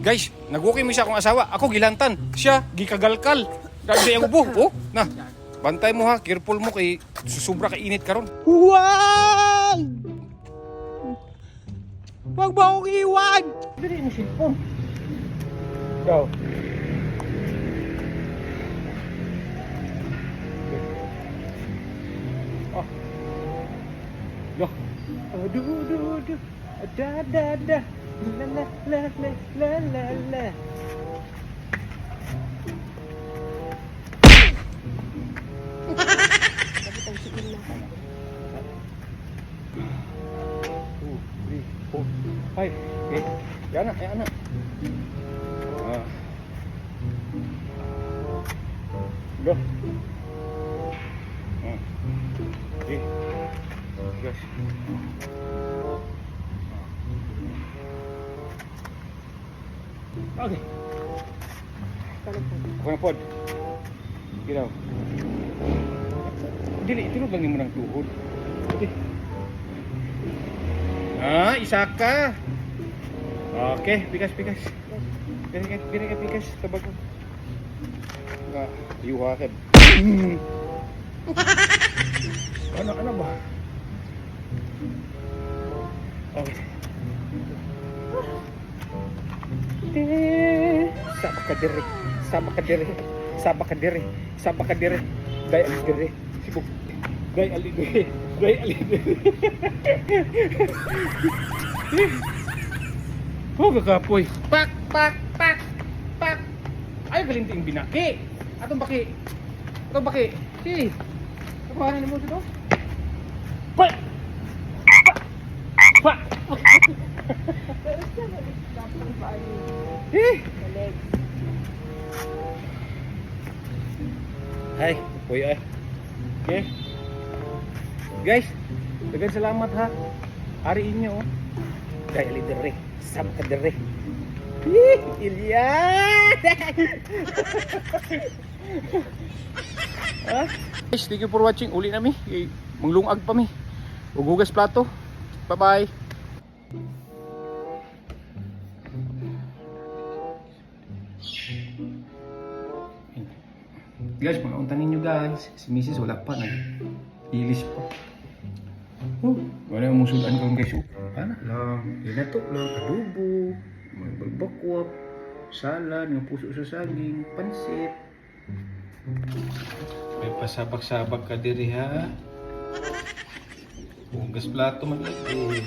Guys, nag-okay mo siya akong asawa. Ako gilantan. Siya gikagalkal. Dahil siya ubo. Oh, na. Bantay mo ha, careful mo kay susubra ka init karon. Huwag! Huwag ba akong iwan? Dili mo cellphone. Go. Oh. Yo. Aduh. Da. La. Hai. Okay. Ya anak. Go. Okay. Guys. Okay. Ako na pod. Ginaw. Dili, tulog lang mo ng tuhod. Okay. Isa ka. Okay, pikas. Biri ka pikas. Tabag ko. Iwakad. Ano ba? Okay. Sabak ka diri. Gay aligre. Sibuk. Gay aligre. Oh, kakapoy. Pak. Ay, galinting binaki. Atong baki. Si. Ano mo dito? Pak. Hai, poy ay. Okay. Guys, dagan salamat ha. Ari inyo oh. Gay lidere, sab ka dere. Ilya. Guys, thank you for watching. Uli na mi. Manglungag pa mi. Ugugas plato. Bye-bye. Guys, pagkauntan ninyo guys, si Mrs. wala pa, nag-ilis pa. Wala yung musulan ko guys. Ano lang, linatok lang, adobo, may balbakwap, salad, ng puso sa saging, pansit. May pasabak-sabak ka diri ha. Hugas plato man lagi.